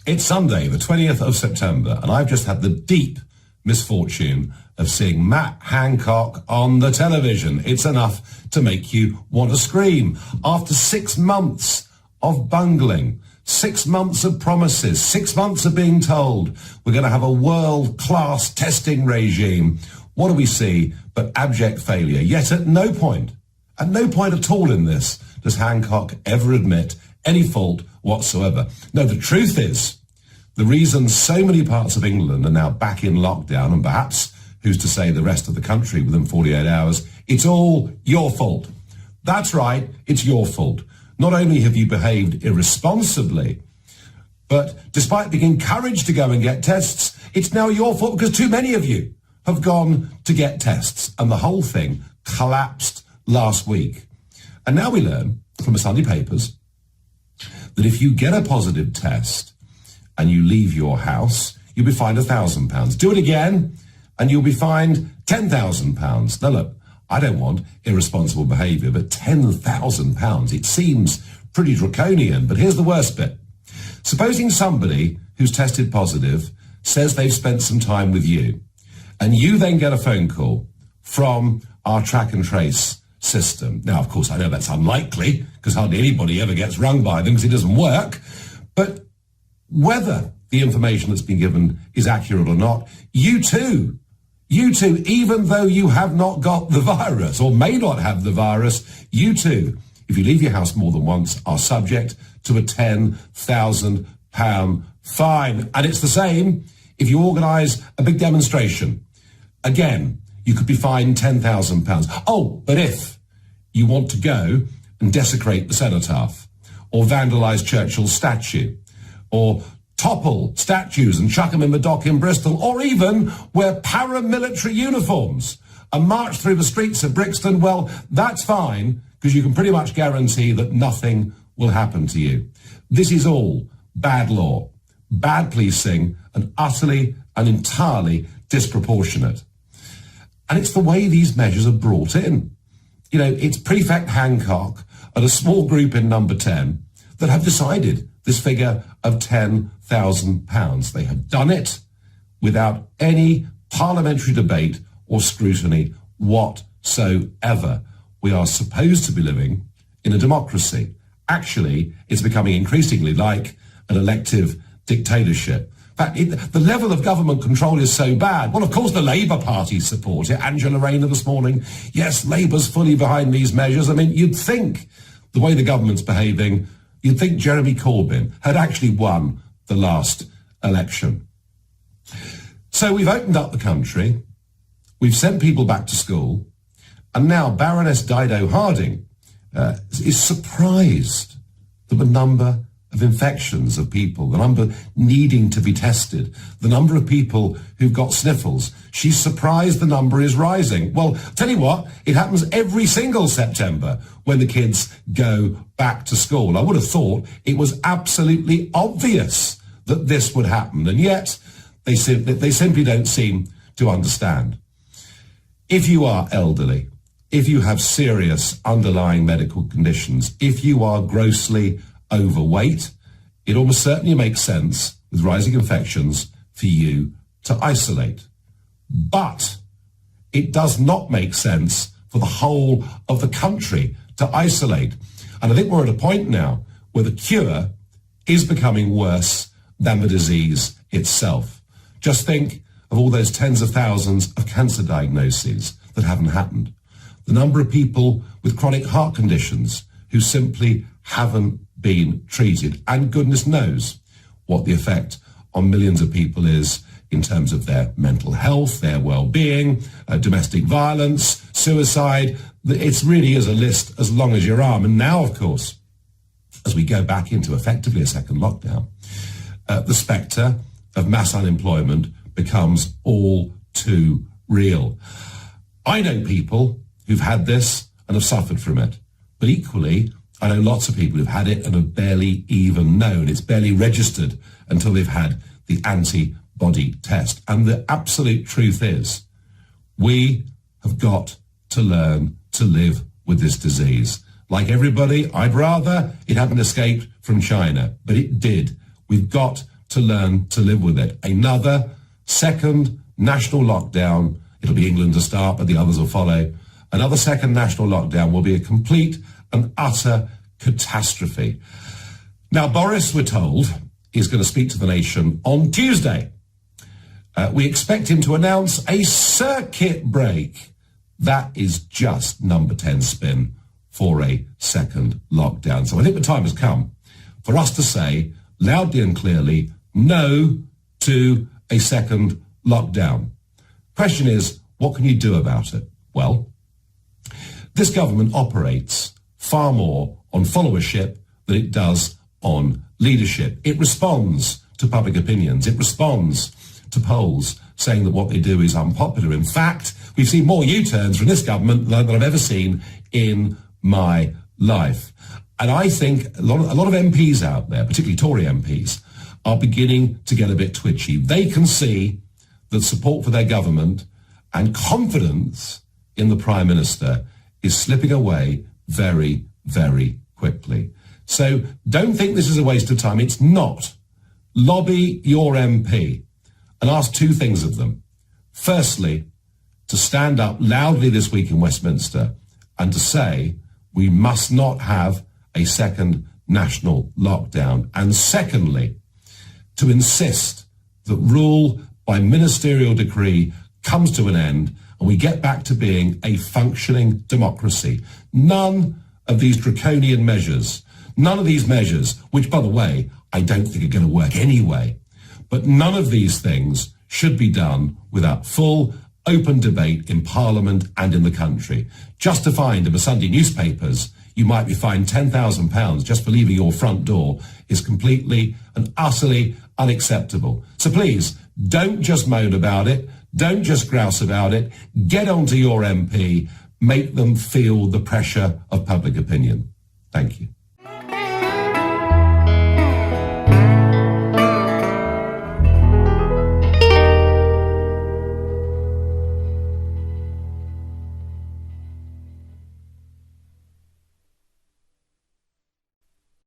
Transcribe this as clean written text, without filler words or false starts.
It's Sunday, the 20th of September, and I've just had the deep misfortune of seeing Matt Hancock on the television. It's enough to make you want to scream. After 6 months of bungling, 6 months of promises, 6 months of being told we're going to have a world-class testing regime, what do we see but abject failure? Yet at no point at all in this does Hancock ever admit any fault whatsoever. No, the truth is, the reason so many parts of England are now back in lockdown, and perhaps, who's to say the rest of the country within 48 hours, it's all your fault. That's right, it's your fault. Not only have you behaved irresponsibly, but despite being encouraged to go and get tests, it's now your fault because too many of you have gone to get tests, and the whole thing collapsed last week. And now we learn from the Sunday papers that if you get a positive test and you leave your house, you'll be fined £1,000. Do it again, and you'll be fined £10,000. Now look, I don't want irresponsible behaviour, but £10,000, it seems pretty draconian. But here's the worst bit. Supposing somebody who's tested positive says they've spent some time with you, and you then get a phone call from our track and trace system. Now, of course, I know that's unlikely, because hardly anybody ever gets rung by them because it doesn't work. But whether the information that's been given is accurate or not, you too, even though you have not got the virus or may not have the virus, you too, if you leave your house more than once, are subject to a £10,000 fine. And it's the same if you organise a big demonstration. Again, you could be fined £10,000. Oh, but if you want to go and desecrate the cenotaph, or vandalise Churchill's statue, or topple statues and chuck them in the dock in Bristol, or even wear paramilitary uniforms and march through the streets of Brixton, well, that's fine, because you can pretty much guarantee that nothing will happen to you. This is all bad law, bad policing, and utterly and entirely disproportionate. And it's the way these measures are brought in. You know, it's Prefect Hancock and a small group in number 10 that have decided this figure of £10,000. They have done it without any parliamentary debate or scrutiny whatsoever. We are supposed to be living in a democracy. Actually, it's becoming increasingly like an elective dictatorship. In fact, the level of government control is so bad. Well, of course, the Labour Party support it. Angela Rayner this morning, yes, Labour's fully behind these measures. I mean, you'd think, the way the government's behaving, you'd think Jeremy Corbyn had actually won the last election. So we've opened up the country, we've sent people back to school, and now Baroness Dido Harding is surprised that the number of infections of people, the number needing to be tested, the number of people who've got sniffles, she's surprised the number is rising. Well, tell you what, it happens every single September when the kids go back to school. I would have thought it was absolutely obvious that this would happen, and yet they simply don't seem to understand. If you are elderly, if you have serious underlying medical conditions, if you are grossly overweight, it almost certainly makes sense with rising infections for you to isolate. But it does not make sense for the whole of the country to isolate. And I think we're at a point now where the cure is becoming worse than the disease itself. Just think of all those tens of thousands of cancer diagnoses that haven't happened. The number of people with chronic heart conditions who simply haven't been treated, and goodness knows what the effect on millions of people is in terms of their mental health, their well-being, domestic violence, suicide. It really is a list as long as your arm. And now, of course, as we go back into effectively a second lockdown, the spectre of mass unemployment becomes all too real. I know people who've had this and have suffered from it, but equally, I know lots of people who've had it and have barely even known. It's barely registered until they've had the antibody test. And the absolute truth is, we have got to learn to live with this disease. Like everybody, I'd rather it hadn't escaped from China, but it did. We've got to learn to live with it. Another second national lockdown. It'll be England to start, but the others will follow. Another second national lockdown will be a complete and utter catastrophe. Now, Boris, we're told, is going to speak to the nation on Tuesday. We expect him to announce a circuit break. That is just number 10 spin for a second lockdown. So I think the time has come for us to say loudly and clearly no to a second lockdown. Question is, what can you do about it? Well, this government operates far more on followership than it does on leadership. It responds to public opinions. It responds to polls saying that what they do is unpopular. In fact, we've seen more U-turns from this government than I've ever seen in my life. And I think a lot of MPs out there, particularly Tory MPs, are beginning to get a bit twitchy. They can see that support for their government and confidence in the Prime Minister is slipping away very, very quickly. So don't think this is a waste of time. It's not. Lobby your MP and ask two things of them. Firstly, to stand up loudly this week in Westminster and to say we must not have a second national lockdown. And secondly, to insist that rule by ministerial decree comes to an end and we get back to being a functioning democracy. None of these draconian measures, none of these measures, which, by the way, I don't think are going to work anyway, but none of these things should be done without full, open debate in Parliament and in the country. Just to find in the Sunday newspapers, you might be fined £10,000 just for leaving your front door is completely and utterly unacceptable. So please, don't just moan about it. Don't just grouse about it. Get onto your MP. Make them feel the pressure of public opinion. Thank you.